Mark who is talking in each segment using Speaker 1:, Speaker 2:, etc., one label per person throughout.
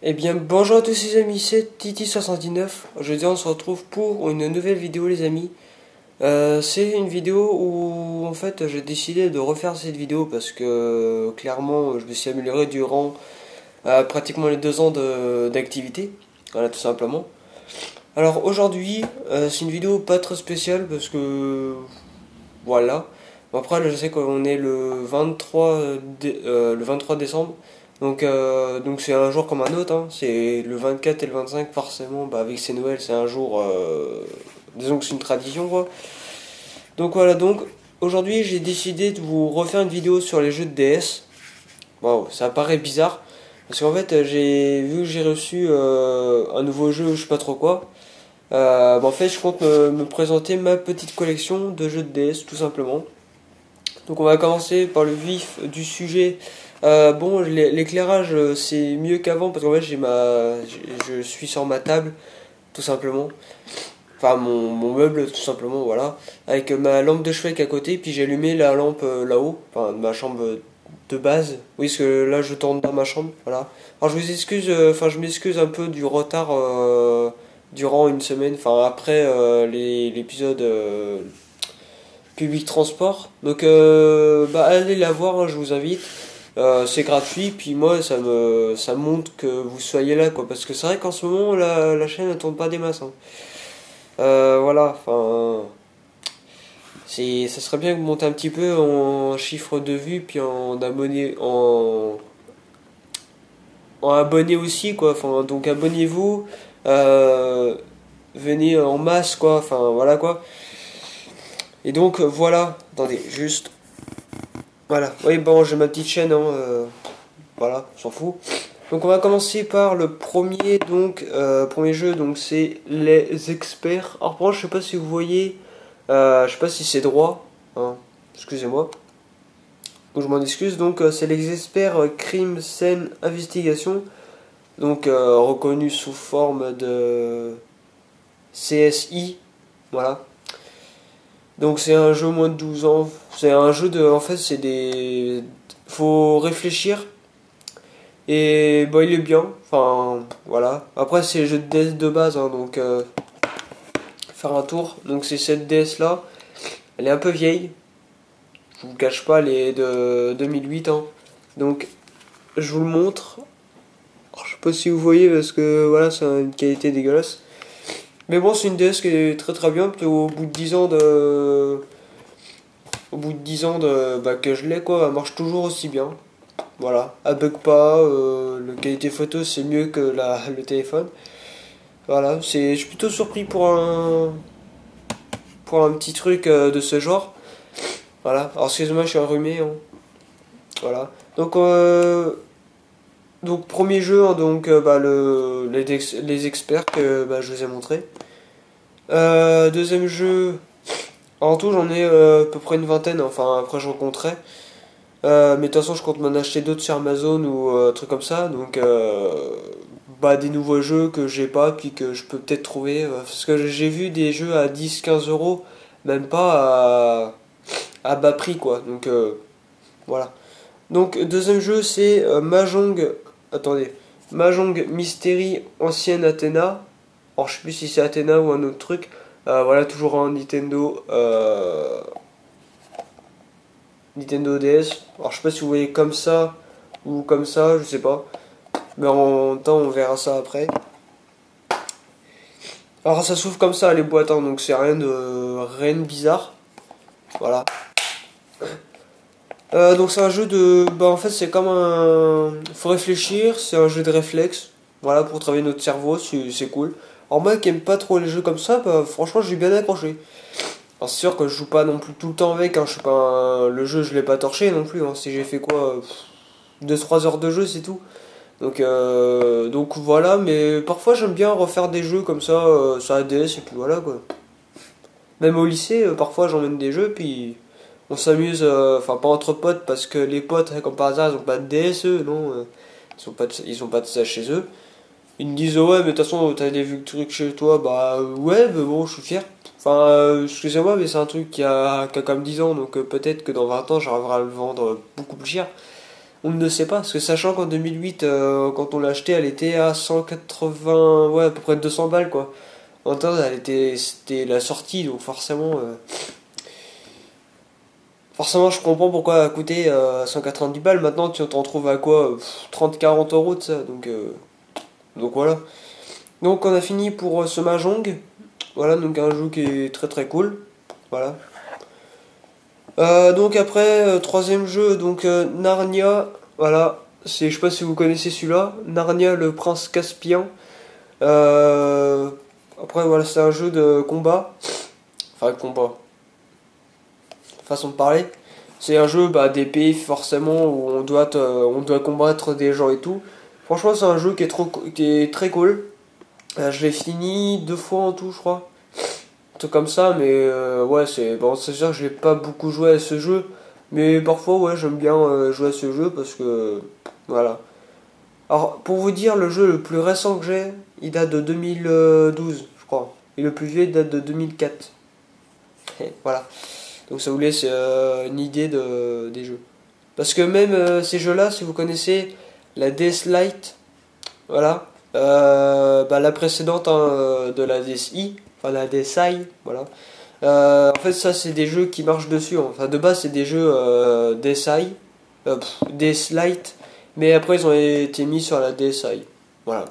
Speaker 1: Eh bien, bonjour à tous les amis, c'est Titi79. Aujourd'hui, on se retrouve pour une nouvelle vidéo, les amis. C'est une vidéo où, en fait, j'ai décidé de refaire cette vidéo parce que, clairement, je me suis amélioré durant pratiquement les 2 ans d'activité. Voilà, tout simplement. Alors, aujourd'hui, c'est une vidéo pas très spéciale parce que, voilà. Bon, après, là, je sais qu'on est le 23 décembre. Donc c'est un jour comme un autre, hein. C'est le 24 et le 25 forcément, bah avec ces Noël, c'est un jour, disons que c'est une tradition quoi. Donc voilà, donc aujourd'hui j'ai décidé de vous refaire une vidéo sur les jeux de DS. Waouh, ça paraît bizarre, parce qu'en fait j'ai vu que j'ai reçu un nouveau jeu, je sais pas trop quoi. Bah, en fait je compte me présenter ma petite collection de jeux de DS tout simplement. Donc on va commencer par le vif du sujet. Bon, l'éclairage c'est mieux qu'avant parce qu'en fait je suis sur ma table tout simplement. Enfin mon meuble tout simplement, voilà. Avec ma lampe de chevet à côté, puis j'ai allumé la lampe là-haut, enfin de ma chambre de base. Oui, parce que là je tourne dans ma chambre, voilà. Alors je vous excuse, enfin je m'excuse un peu du retard durant une semaine, enfin après l'épisode public transport. Donc bah allez la voir, hein, je vous invite. C'est gratuit, puis moi ça me montre que vous soyez là quoi, parce que c'est vrai qu'en ce moment la chaîne ne tourne pas des masses, hein. Voilà, enfin ça serait bien que vous montez un petit peu en chiffre de vue, puis en abonnés aussi quoi, enfin donc abonnez-vous, euh, venez en masse quoi, enfin voilà quoi. Et donc voilà, attendez, juste voilà, oui bon j'ai ma petite chaîne, hein, voilà, on s'en fout. Donc on va commencer par le premier, donc premier jeu, donc c'est les experts. Alors pour moi je sais pas si vous voyez, je sais pas si c'est droit, hein, excusez-moi. Donc je m'en excuse, donc c'est les experts crime, scène, investigation, donc reconnu sous forme de CSI, voilà. Donc c'est un jeu moins de 12 ans, c'est un jeu de, en fait c'est des, faut réfléchir. Et bah il est bien, enfin voilà. Après c'est le jeu de DS de base, hein, donc faire un tour. Donc c'est cette DS là, elle est un peu vieille, je vous cache pas, elle est de 2008, hein. Donc je vous le montre. Alors, je sais pas si vous voyez parce que voilà c'est une qualité dégueulasse. Mais bon c'est une DS qui est très très bien, puis au bout de 10 ans de... Au bout de 10 ans bah, que je l'ai quoi, elle marche toujours aussi bien. Voilà, elle bug pas, la qualité photo c'est mieux que le téléphone. Voilà, je suis plutôt surpris pour un petit truc de ce genre. Voilà, alors excusez-moi, je suis enrhumé, hein. Voilà. Donc premier jeu, hein, donc bah, les experts que bah, je vous ai montré. Deuxième jeu, en tout j'en ai à peu près une vingtaine, enfin après je rencontrais. Mais de toute façon je compte m'en acheter d'autres sur Amazon ou trucs comme ça. Donc bah, des nouveaux jeux que j'ai pas puis que je peux peut-être trouver. Parce que j'ai vu des jeux à 10-15 euros, même pas à bas prix quoi. Donc voilà. Donc deuxième jeu c'est Mahjong. Attendez. Mahjong Mystery Ancienne Athéna. Alors je sais plus si c'est Athéna ou un autre truc. Voilà, toujours un Nintendo DS. Alors je sais pas si vous voyez comme ça ou comme ça, je sais pas. Mais en temps on verra ça après. Alors ça s'ouvre comme ça les boîtes, hein, donc c'est rien de bizarre. Voilà. Donc c'est un jeu de... Bah en fait c'est comme un... Faut réfléchir, c'est un jeu de réflexe. Voilà, pour travailler notre cerveau, c'est cool. Alors moi qui aime pas trop les jeux comme ça, bah franchement j'ai bien accroché. Alors c'est sûr que je joue pas non plus tout le temps avec, hein, je suis pas le jeu je l'ai pas torché non plus, hein. Si j'ai fait quoi 2-3 heures de jeu c'est tout. Donc voilà, mais parfois j'aime bien refaire des jeux comme ça sur la DS et puis voilà quoi. Même au lycée, parfois j'emmène des jeux puis on s'amuse, enfin pas entre potes parce que les potes, comme par hasard, ils ont pas de DS eux, non, ils ont pas de ça chez eux. Ils me disent ouais, mais de toute façon t'as des trucs chez toi, bah ouais, mais bon, je suis fier. Enfin, excusez-moi, mais c'est un truc qui a comme 10 ans, donc peut-être que dans 20 ans j'arriverai à le vendre beaucoup plus cher. on ne sait pas. Parce que sachant qu'en 2008, quand on l'a acheté, elle était à 180, ouais, à peu près 200 balles, quoi. En temps, c'était la sortie, donc forcément, je comprends pourquoi elle a coûté 190 balles. Maintenant, tu t'en trouves à quoi 30-40 € de ça. Donc voilà. Donc on a fini pour ce Mahjong. Voilà, donc un jeu qui est très très cool. Voilà. Donc après, troisième jeu, donc Narnia. Voilà. Je sais pas si vous connaissez celui-là. Narnia, le prince Caspien. Euh, Après, voilà, c'est un jeu de combat. Enfin, combat. Façon de parler. C'est un jeu d'épée, forcément, où on doit combattre des gens et tout. Franchement, c'est un jeu qui est très cool. Je l'ai fini 2 fois en tout, je crois. Un truc comme ça, mais ouais, c'est sûr que j'ai pas beaucoup joué à ce jeu. Mais parfois, ouais, j'aime bien jouer à ce jeu parce que. Voilà. Alors, pour vous dire, le jeu le plus récent que j'ai, il date de 2012, je crois. Et le plus vieux, il date de 2004. Et voilà. Donc ça vous laisse une idée des jeux. Parce que même ces jeux-là, si vous connaissez la DS Lite, voilà, la précédente de la DSi, enfin la DSi, voilà. En fait, ça c'est des jeux qui marchent dessus. Enfin, de base, c'est des jeux DSi, DS Lite, mais après ils ont été mis sur la DSi. Voilà.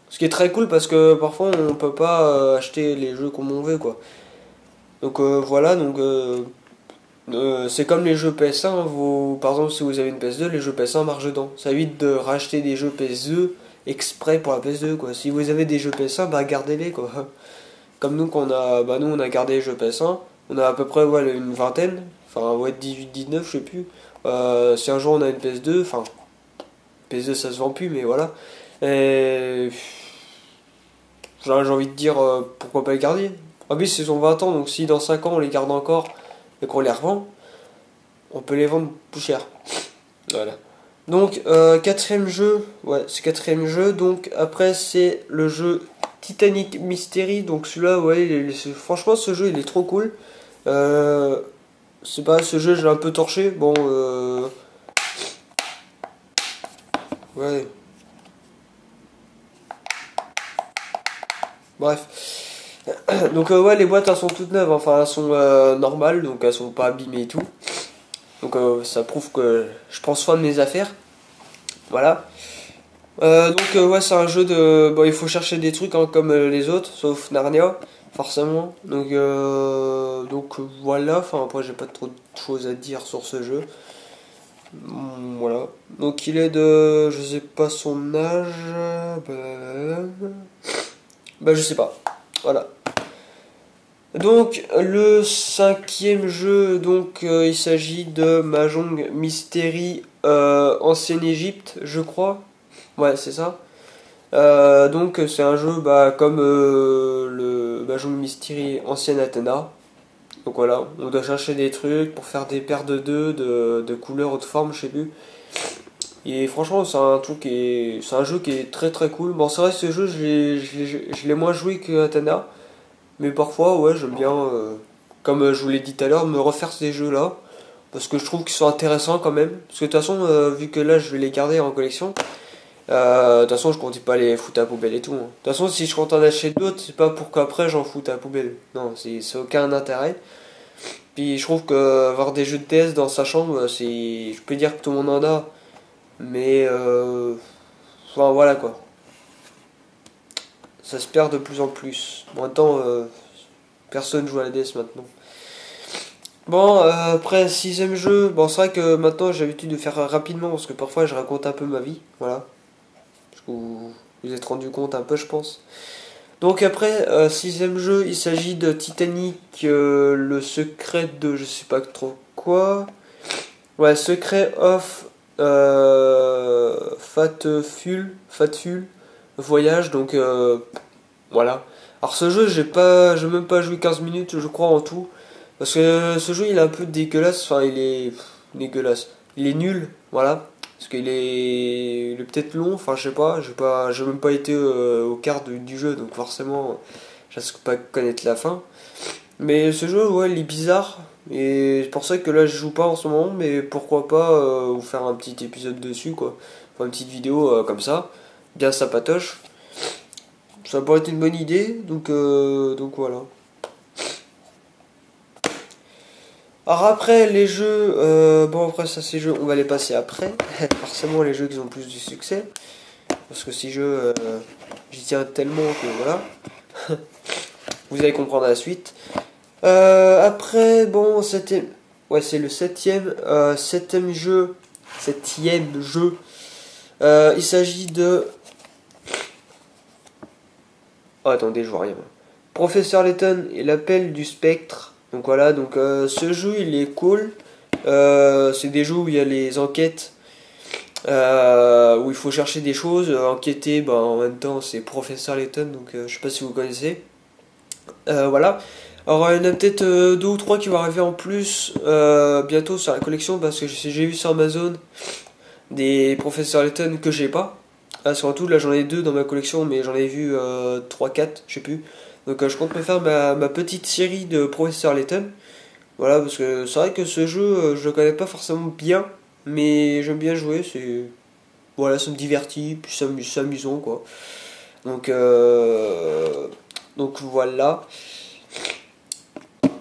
Speaker 1: Ce qui est très cool parce que parfois on peut pas acheter les jeux comme on veut, quoi. Donc voilà, donc c'est comme les jeux PS1, par exemple si vous avez une PS2, les jeux PS1 marchent dedans. Ça évite de racheter des jeux PS2 exprès pour la PS2, quoi. Si vous avez des jeux PS1, gardez-les, quoi. Comme nous, nous on a gardé les jeux PS1, on a à peu près ouais, une vingtaine, enfin ouais 18-19 je sais plus. Si un jour on a une PS2, enfin PS2 ça se vend plus mais voilà. Et j'ai envie de dire pourquoi pas les garder. En plus ils ont 20 ans donc si dans 5 ans on les garde encore et qu'on les revend, on peut les vendre plus cher. Voilà. Donc quatrième jeu, ouais c'est quatrième jeu, donc après c'est le jeu Titanic Mystery, donc celui-là ouais franchement ce jeu il est trop cool. C'est pas ce jeu je l'ai un peu torché, bon ouais bref. Donc ouais les boîtes elles sont toutes neuves, enfin elles sont normales donc elles sont pas abîmées et tout. Donc ça prouve que je prends soin de mes affaires. Voilà. Ouais c'est un jeu de. Bon il faut chercher des trucs hein, comme les autres, sauf Narnia, forcément. Donc voilà, enfin après j'ai pas trop de choses à dire sur ce jeu. Voilà. Donc il est de. Je sais pas son âge. Je sais pas. Voilà. Donc le cinquième jeu, donc il s'agit de Mahjong Mystery Ancienne Égypte, je crois. Ouais, c'est ça. Donc c'est un jeu comme le Mahjong Mystery Ancienne Athéna. Donc voilà, on doit chercher des trucs pour faire des paires de deux, de couleurs ou de formes, je sais plus. Et franchement, c'est un jeu qui est très très cool. Bon, c'est vrai que ce jeu, je l'ai moins joué que Athéna. Mais parfois, ouais, j'aime bien, comme je vous l'ai dit tout à l'heure, me refaire ces jeux-là. Parce que je trouve qu'ils sont intéressants quand même. Parce que de toute façon, vu que là, je vais les garder en collection, de toute façon, je comptais pas les foutre à la poubelle et tout, hein. De toute façon, si je compte en acheter d'autres, c'est pas pour qu'après j'en foute à la poubelle. Non, c'est aucun intérêt. Puis je trouve que avoir des jeux de DS dans sa chambre, je peux dire que tout le monde en a. Mais, enfin voilà quoi. Ça se perd de plus en plus. Maintenant, personne joue à la DS maintenant. Bon, après, sixième jeu, bon, c'est vrai que maintenant j'ai l'habitude de faire rapidement parce que parfois je raconte un peu ma vie, voilà. Parce que vous vous êtes rendu compte un peu, je pense. Donc, après, sixième jeu, il s'agit de Titanic, le secret de je sais pas trop quoi. Ouais, Secret of Fatful Voyage, donc voilà. Alors, ce jeu, j'ai même pas joué 15 minutes, je crois, en tout. Parce que ce jeu il est un peu dégueulasse, enfin il est dégueulasse. Il est nul, voilà. Parce il est peut-être long, enfin je sais pas, j'ai même pas été au quart du jeu, donc forcément je risque pas connaître la fin. Mais ce jeu ouais il est bizarre, Et c'est pour ça que là je joue pas en ce moment, mais pourquoi pas vous faire un petit épisode dessus quoi. Enfin une petite vidéo comme ça, bien sympatoche. Ça pourrait être une bonne idée, donc voilà. Alors après les jeux, bon après ça ces jeux on va les passer après, forcément les jeux qui ont plus de succès, parce que ces jeux j'y tiens tellement que voilà, vous allez comprendre la suite. Après bon c'était, ouais c'est le septième jeu, il s'agit de, oh attendez je vois rien. Professeur Layton et l'appel du spectre. Donc voilà, donc ce jeu il est cool. C'est des jeux où il y a les enquêtes, où il faut chercher des choses, enquêter, bah, en même temps c'est Professeur Layton, donc je sais pas si vous connaissez. Voilà. Alors il y en a peut-être deux ou trois qui vont arriver en plus bientôt sur la collection parce que j'ai vu sur Amazon des Professeur Layton que j'ai pas. Surtout là j'en ai deux dans ma collection mais j'en ai vu 3-4, je sais plus. Donc je compte me faire ma petite série de Professeur Layton. Voilà, parce que c'est vrai que ce jeu, je le connais pas forcément bien, mais j'aime bien jouer, c'est... Voilà, ça me divertit, puis c'est amusant, quoi. Donc, donc voilà.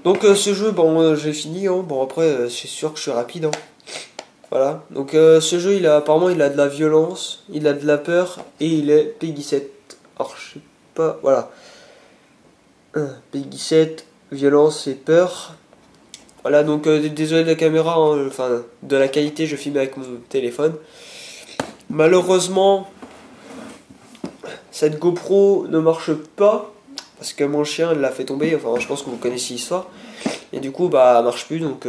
Speaker 1: Donc ce jeu, bon, j'ai fini, hein. Bon après, c'est sûr que je suis rapide, hein. Voilà. Donc ce jeu, apparemment, il a de la violence, il a de la peur, et il est Peggy 7. Alors, je sais pas, voilà. Peggy 7, violence et peur. Voilà, donc désolé de la caméra, hein, enfin de la qualité, je filme avec mon téléphone. Malheureusement, cette GoPro ne marche pas parce que mon chien l'a fait tomber. Enfin, je pense que vous connaissez l'histoire. Et du coup, bah, elle marche plus, donc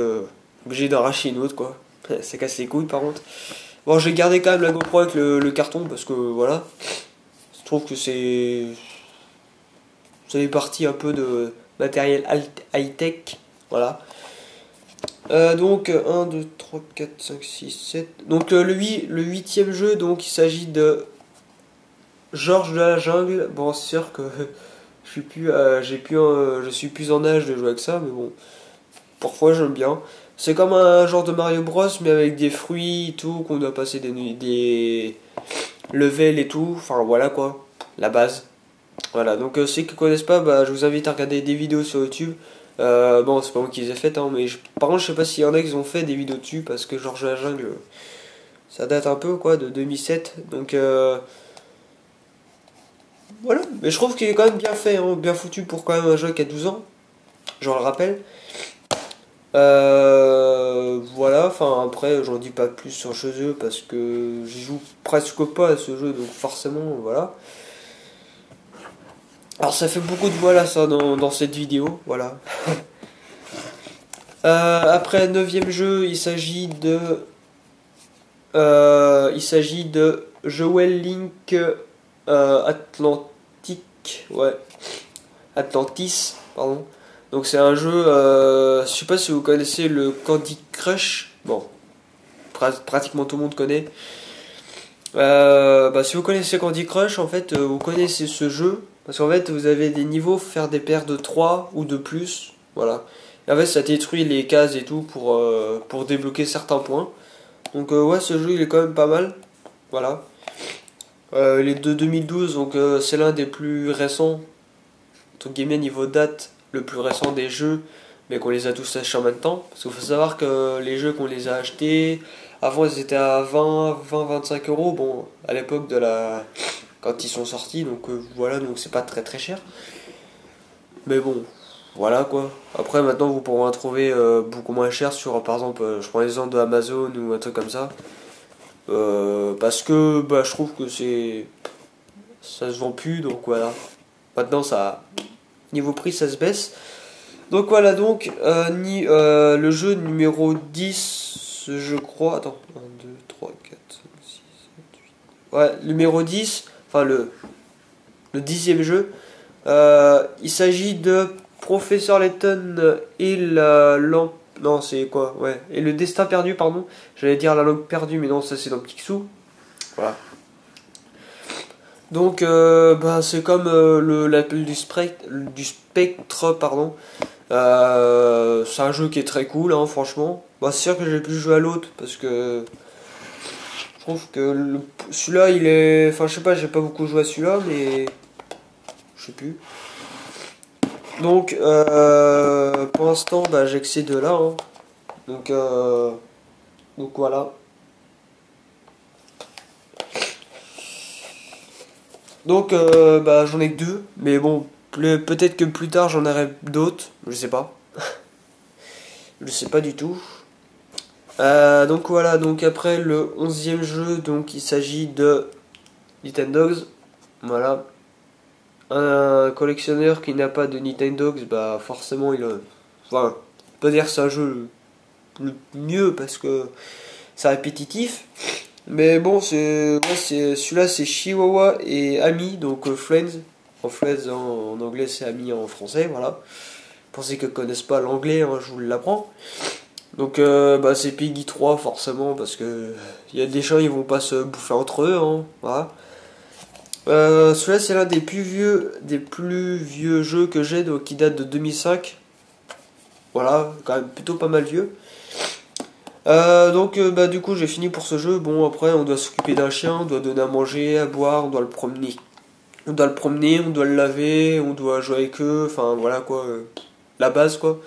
Speaker 1: obligé d'arracher une autre, quoi. Ça casse les couilles, par contre. Bon, j'ai gardé quand même la GoPro avec le carton parce que voilà, je trouve que ça fait partie un peu de matériel high-tech, voilà. Donc 1, 2, 3, 4, 5, 6, 7. Donc le huitième jeu, donc il s'agit de Georges de la Jungle. Bon, c'est sûr que je suis plus, je suis plus en âge de jouer avec ça, mais bon, parfois j'aime bien. C'est comme un genre de Mario Bros, mais avec des fruits et tout, qu'on doit passer des levels et tout. Enfin voilà quoi, la base. Voilà, donc ceux qui connaissent pas, bah, je vous invite à regarder des vidéos sur YouTube. Bon, c'est pas moi qui les ai faites, hein, mais par contre, je sais pas s'il y en a qui ont fait des vidéos dessus, parce que Georges de la Jungle, ça date un peu, quoi, de 2007. Donc, voilà. Mais je trouve qu'il est quand même bien fait, hein, bien foutu pour quand même un jeu qui a 12 ans, je le rappelle. Voilà, enfin, après, j'en dis pas plus sur ce jeu, parce que j'y joue presque pas à ce jeu, donc forcément, voilà. Alors ça fait beaucoup de voilà ça dans cette vidéo, voilà. Après, neuvième jeu, il s'agit de Joel Link Atlantic, ouais, Atlantis, pardon. Donc c'est un jeu, je sais pas si vous connaissez le Candy Crush, bon, pratiquement tout le monde connaît. Bah, si vous connaissez Candy Crush, en fait, vous connaissez ce jeu, parce qu'en fait, vous avez des niveaux, faire des paires de 3 ou de plus, voilà. Et en fait, ça détruit les cases et tout pour débloquer certains points. Donc ouais, ce jeu, il est quand même pas mal, voilà. Il est de 2012, donc c'est l'un des plus récents, entre guillemets, niveau date, le plus récent des jeux, mais qu'on les a tous achetés en même temps. Parce qu'il faut savoir que les jeux qu'on les a achetés, avant ils étaient à 20-25 euros, bon, à l'époque quand ils sont sortis, donc voilà, donc c'est pas très très cher. Mais bon, voilà quoi. Après maintenant vous pourrez en trouver beaucoup moins cher sur, par exemple, je prends l'exemple de Amazon ou un truc comme ça. Parce que bah, je trouve que ça se vend plus, donc voilà. Maintenant ça, niveau prix ça se baisse. Donc voilà, donc le jeu numéro 10, je crois. Attends, 1, 2, 3, 4, 5, 6, 7, 8. Ouais, numéro 10, enfin le 10e jeu. Il s'agit de Professeur Layton et la lampe. Non, c'est quoi? Ouais, et le destin perdu, pardon. J'allais dire la langue perdue, mais non, ça c'est dans Picsou. Voilà. Donc, bah, c'est comme l'appel du spectre, pardon. C'est un jeu qui est très cool, hein, franchement. Bah, c'est sûr que j'ai pu jouer à l'autre parce que je trouve que celui-là, il est. Enfin, je sais pas, j'ai pas beaucoup joué à celui-là, mais je sais plus. Donc, pour l'instant, bah, j'ai que ces deux-là, hein. Donc, donc voilà. Donc, bah, j'en ai que deux, mais bon, peut-être que plus tard j'en aurai d'autres, je sais pas. Je sais pas du tout. Donc voilà, donc après le 11e jeu, donc il s'agit de Nintendogs. Voilà. Un collectionneur qui n'a pas de Nintendogs, bah forcément enfin, on peut dire que c'est un jeu le mieux parce que c'est répétitif. Mais bon, celui-là c'est Chihuahua et Ami, donc Friends. En anglais c'est Ami en français, voilà. Pour ceux qui ne connaissent pas l'anglais, hein, je vous l'apprends. Donc bah, c'est Peggy 3 forcément parce que il y a des gens ils vont pas se bouffer entre eux, hein, voilà. Celui-là c'est l'un des plus vieux jeux que j'ai, donc qui date de 2005. Voilà, quand même plutôt pas mal vieux. Donc bah du coup j'ai fini pour ce jeu. Bon après on doit s'occuper d'un chien, on doit donner à manger, à boire, on doit le promener. On doit le promener, on doit le laver, on doit jouer avec eux, enfin voilà quoi, la base quoi.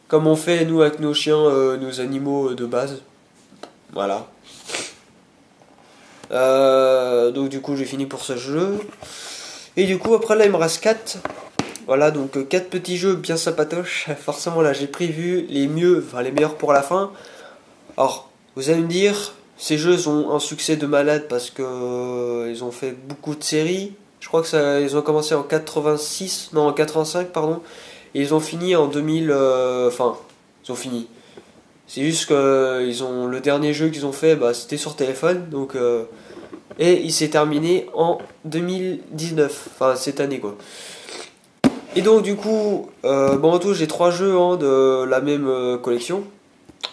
Speaker 1: Comme on fait nous avec nos chiens, nos animaux de base. Voilà. Donc du coup j'ai fini pour ce jeu. Et du coup après là il me reste 4. Voilà donc 4 petits jeux bien sympatoches. Forcément là j'ai prévu les mieux, enfin les meilleurs pour la fin. Alors vous allez me dire, ces jeux ont un succès de malade parce que ils ont fait beaucoup de séries. Je crois que ça, ils ont commencé en 86, non en 85 pardon. Et ils ont fini en 2000, enfin ils ont fini. C'est juste que le dernier jeu qu'ils ont fait, bah, c'était sur téléphone, donc et il s'est terminé en 2019, enfin cette année quoi. Et donc du coup, bon en tout j'ai 3 jeux, hein, de la même collection,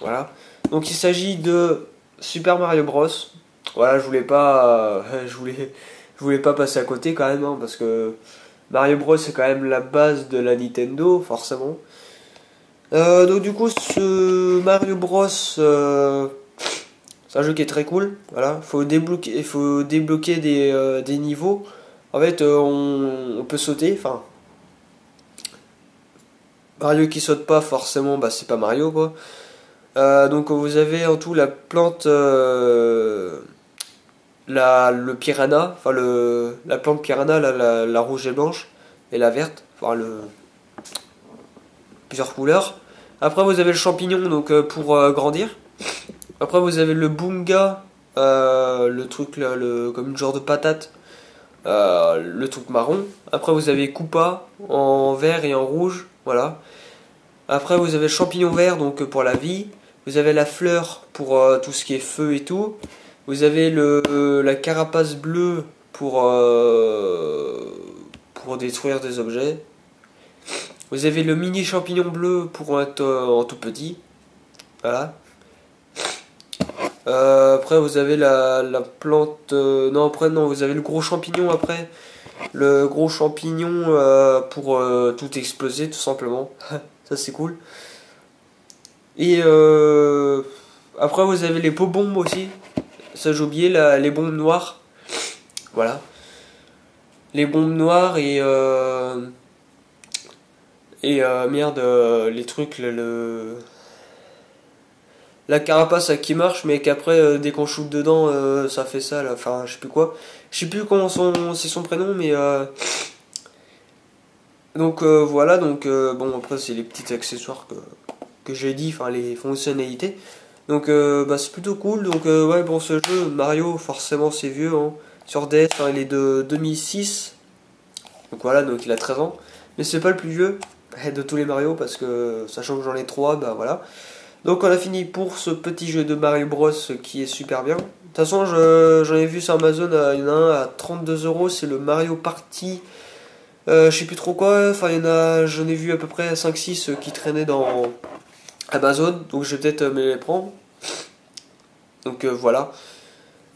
Speaker 1: voilà. Donc il s'agit de Super Mario Bros. Voilà, je voulais pas passer à côté quand même, hein, parce que Mario Bros c'est quand même la base de la Nintendo, forcément. Donc du coup, ce Mario Bros, c'est un jeu qui est très cool. Voilà, il faut débloquer des niveaux. En fait, on peut sauter. Enfin, Mario qui saute pas forcément, bah c'est pas Mario quoi. Donc vous avez en tout la plante, le piranha, enfin la plante piranha, la rouge et blanche et la verte, enfin plusieurs couleurs. Après vous avez le champignon donc pour grandir. Après vous avez le bunga, le truc là, comme une genre de patate, le truc marron. Après vous avez Koopa en vert et en rouge, voilà. Après vous avez le champignon vert donc pour la vie. Vous avez la fleur pour tout ce qui est feu et tout. Vous avez la carapace bleue pour détruire des objets. Vous avez le mini champignon bleu pour être en tout petit. Voilà. Après vous avez la plante. Non après non vous avez le gros champignon après. Le gros champignon pour tout exploser tout simplement. Ça c'est cool. Et après vous avez les pots bombes aussi. Ça j'ai oublié les bombes noires. Voilà. Les bombes noires et merde les trucs la carapace qui marche mais qu'après dès qu'on shoot dedans ça fait ça là. Enfin je sais plus quoi. Je sais plus comment c'est son prénom mais donc voilà donc bon après c'est les petits accessoires que j'ai dit, enfin les fonctionnalités. Donc bah, c'est plutôt cool. Donc ouais bon ce jeu Mario forcément c'est vieux, hein. Sur DS, hein, il est de 2006. Donc voilà, donc il a 13 ans. Mais c'est pas le plus vieux de tous les Mario parce que sachant que j'en ai 3, bah voilà. Donc on a fini pour ce petit jeu de Mario Bros qui est super bien. De toute façon j'en ai vu sur Amazon, il y en a un à 32 euros, c'est le Mario Party. Je sais plus trop quoi, enfin j'en ai vu à peu près 5-6 qui traînaient dans Amazon, donc je vais peut-être me les prendre. Donc voilà.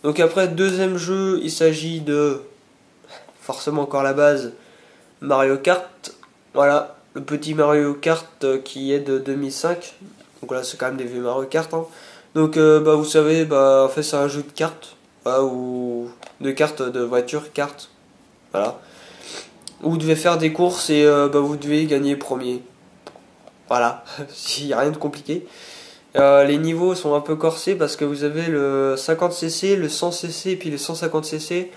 Speaker 1: Donc après deuxième jeu, il s'agit de forcément encore la base Mario Kart. Voilà. le petit Mario Kart qui est de 2005. Donc là c'est quand même des vieux Mario Kart, hein. Donc bah vous savez, bah en fait c'est un jeu de cartes, ou de cartes de voiture, cartes, voilà. Où vous devez faire des courses et bah vous devez gagner premier. Voilà, il n'y a rien de compliqué. Les niveaux sont un peu corsés parce que vous avez le 50cc, le 100cc et puis le 150cc.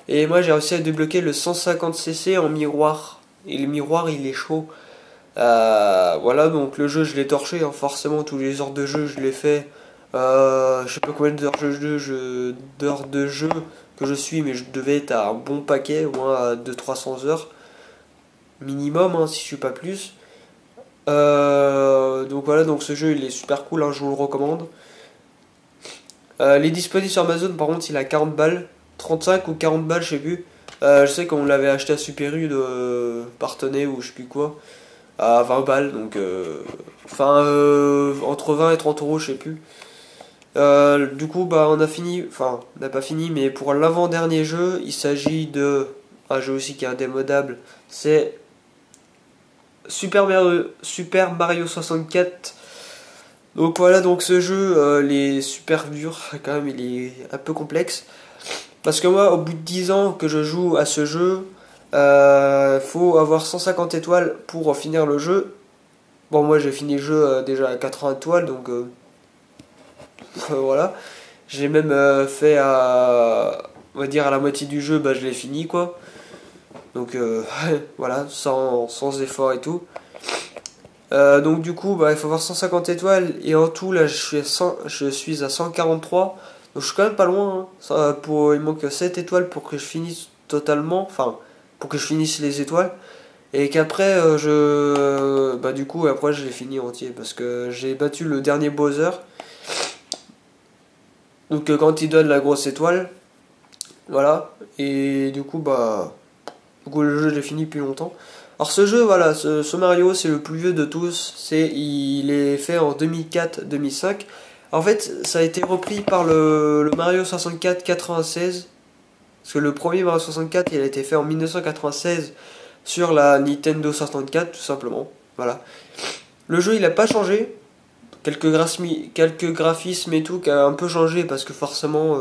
Speaker 1: Et moi j'ai réussi à débloquer le 150cc en miroir. Et le miroir il est chaud. Voilà, donc le jeu je l'ai torché, hein. Forcément tous les heures de jeu je l'ai fait. Je sais pas combien d'heures de jeu que je suis, mais je devais être à un bon paquet, au moins à 200-300 heures minimum, hein, si je suis pas plus. Donc voilà, donc ce jeu il est super cool, hein, je vous le recommande. Il est disponible sur Amazon, par contre il a 40 balles, 35 ou 40 balles, je sais plus. Je sais qu'on l'avait acheté à Super U de Partenay ou je sais plus quoi, à 20 balles, donc entre 20 et 30 euros, je sais plus. Du coup, bah on a fini, enfin, on n'a pas fini, mais pour l'avant-dernier jeu, il s'agit de un jeu aussi qui est indémodable, c'est Super Mario 64. Donc voilà, donc ce jeu, il est super dur, quand même, il est un peu complexe. Parce que moi, au bout de 10 ans que je joue à ce jeu, faut avoir 150 étoiles pour finir le jeu. Bon, moi j'ai fini le jeu déjà à 80 étoiles, donc voilà. J'ai même fait à, on va dire à la moitié du jeu, bah je l'ai fini quoi. Donc voilà, sans effort et tout. Donc du coup, bah, il faut avoir 150 étoiles et en tout là je suis à 143. Donc je suis quand même pas loin, hein. Il manque 7 étoiles pour que je finisse totalement, enfin pour que je finisse les étoiles. Et qu'après bah du coup après je l'ai fini entier parce que j'ai battu le dernier Bowser. Donc quand il donne la grosse étoile, voilà. Et du coup bah le jeu je l'ai fini depuis longtemps. Alors ce jeu, voilà, ce Mario c'est le plus vieux de tous. Il est fait en 2004-2005. En fait, ça a été repris par le Mario 64 96. Parce que le premier Mario 64 il a été fait en 1996 sur la Nintendo 64 tout simplement. Voilà. Le jeu il a pas changé. Quelques graphismes et tout qui a un peu changé parce que forcément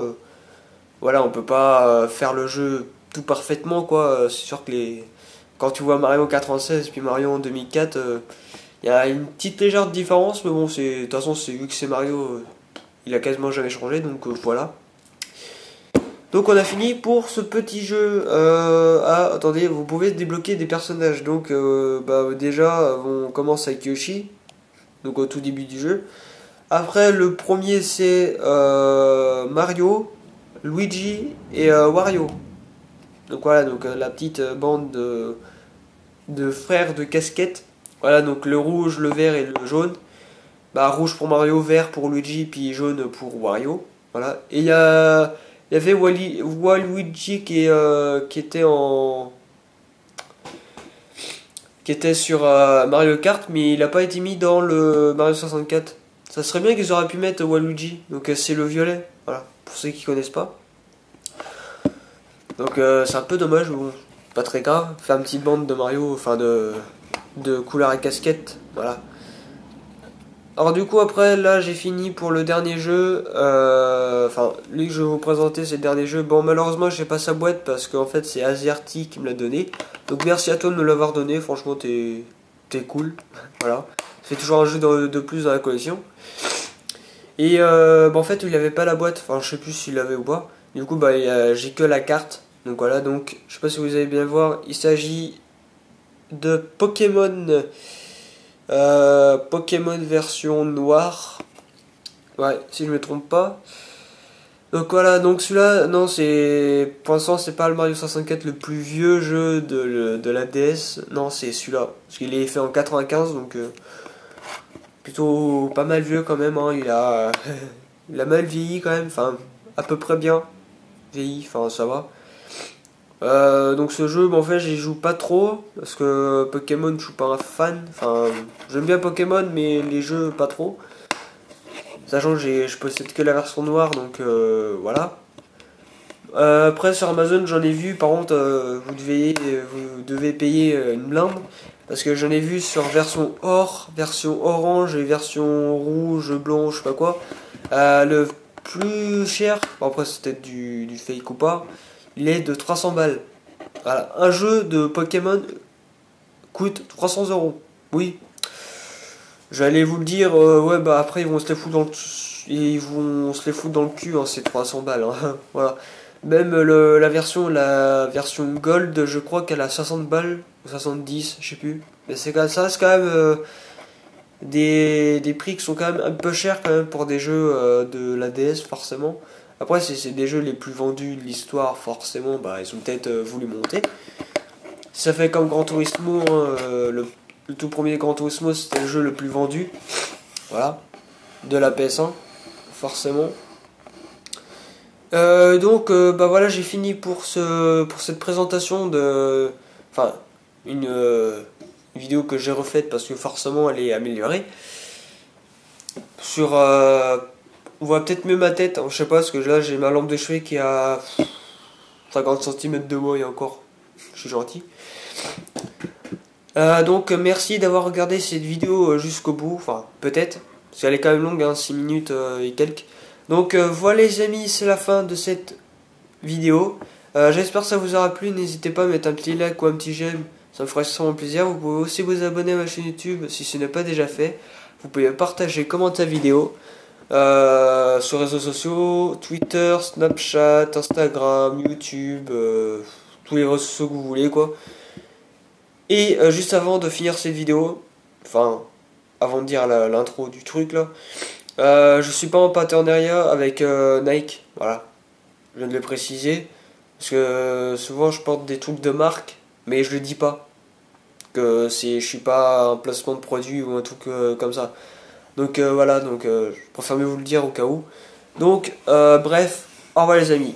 Speaker 1: voilà, on peut pas faire le jeu tout parfaitement quoi. C'est sûr que quand tu vois Mario 96 puis Mario en 2004, il y a une petite légère différence, mais bon, de toute façon, vu que c'est Mario, il a quasiment jamais changé, donc voilà. Donc on a fini pour ce petit jeu. Attendez, vous pouvez débloquer des personnages. Donc bah, déjà, on commence avec Yoshi, donc au tout début du jeu. Après, le premier c'est Mario, Luigi et Wario. Donc voilà, donc la petite bande de frères de casquettes. Voilà, donc le rouge, le vert et le jaune. Bah, rouge pour Mario, vert pour Luigi, puis jaune pour Wario. Voilà. Et il y avait Waluigi qui était sur Mario Kart, mais il n'a pas été mis dans le Mario 64. Ça serait bien qu'ils auraient pu mettre Waluigi. Donc c'est le violet. Voilà, pour ceux qui connaissent pas. Donc c'est un peu dommage, mais bon, pas très grave. Faire une petite bande de Mario, enfin de couleur et casquette, voilà. Alors du coup après là j'ai fini pour le dernier jeu, enfin lui que je vais vous présenter c'est le dernier jeu. Bon malheureusement j'ai pas sa boîte parce qu'en fait c'est Asiarty qui me l'a donné. Donc merci à toi de me l'avoir donné, franchement t'es cool, voilà. C'est toujours un jeu de plus dans la collection. Et bah, en fait il avait pas la boîte, enfin je sais plus s'il l'avait ou pas. Du coup bah j'ai que la carte. Donc voilà, donc je sais pas si vous allez bien voir, il s'agit de Pokémon version noire. Ouais, si je me trompe pas. Donc voilà, donc celui-là, non, pour l'instant, c'est pas le Mario 64 le plus vieux jeu de la DS. Non, c'est celui-là. Parce qu'il est fait en 95, donc plutôt pas mal vieux quand même, hein. Il a mal vieilli quand même, enfin, à peu près bien vieilli, enfin, ça va. Donc ce jeu, en fait, j'y joue pas trop parce que Pokémon, je suis pas un fan. Enfin, j'aime bien Pokémon, mais les jeux pas trop. Sachant que je possède que la version noire, donc voilà. Après sur Amazon, j'en ai vu. Par contre, vous devez payer une blinde Parce que j'en ai vu sur version or, version orange et version rouge, blanc, je sais pas quoi. Le plus cher, bon après c'est peut-être du fake ou pas, il est de 300 balles. Voilà, un jeu de Pokémon coûte 300 euros. Oui, j'allais vous le dire, ouais bah après ils vont se les foutre dans le, ils vont se les foutre dans le cul, hein, ces 300 balles. Hein. Voilà. Même la version Gold, je crois qu'elle a 60 balles ou 70, je sais plus. Mais c'est comme ça, c'est quand même des prix qui sont quand même un peu chers quand même pour des jeux de la DS forcément. Après c'est des jeux les plus vendus de l'histoire forcément, bah ils ont peut-être voulu monter. Ça fait comme Gran Turismo, hein, le tout premier Gran Turismo c'était le jeu le plus vendu, voilà, de la PS1 forcément. Bah voilà, j'ai fini pour cette présentation de, enfin, une vidéo que j'ai refaite parce que forcément elle est améliorée. Sur, on voit peut-être mieux ma tête, hein, je sais pas, parce que là j'ai ma lampe de chevet qui a 50 cm de moi et encore, je suis gentil. Merci d'avoir regardé cette vidéo jusqu'au bout, enfin peut-être, parce qu'elle est quand même longue, hein, 6 minutes et quelques. Voilà les amis, c'est la fin de cette vidéo. J'espère que ça vous aura plu, n'hésitez pas à mettre un petit like ou un petit j'aime, ça me ferait extrêmement plaisir. Vous pouvez aussi vous abonner à ma chaîne YouTube si ce n'est pas déjà fait. Vous pouvez partager, commenter la vidéo sur les réseaux sociaux, Twitter, Snapchat, Instagram, YouTube, tous les réseaux sociaux que vous voulez quoi. Et juste avant de finir cette vidéo, enfin avant de dire l'intro du truc là, je suis pas en partenariat avec Nike, voilà, je viens de le préciser, parce que souvent je porte des trucs de marque, mais je le dis pas, que je suis pas un placement de produit ou un truc comme ça. Je préfère mieux vous le dire au cas où. Bref, au revoir les amis.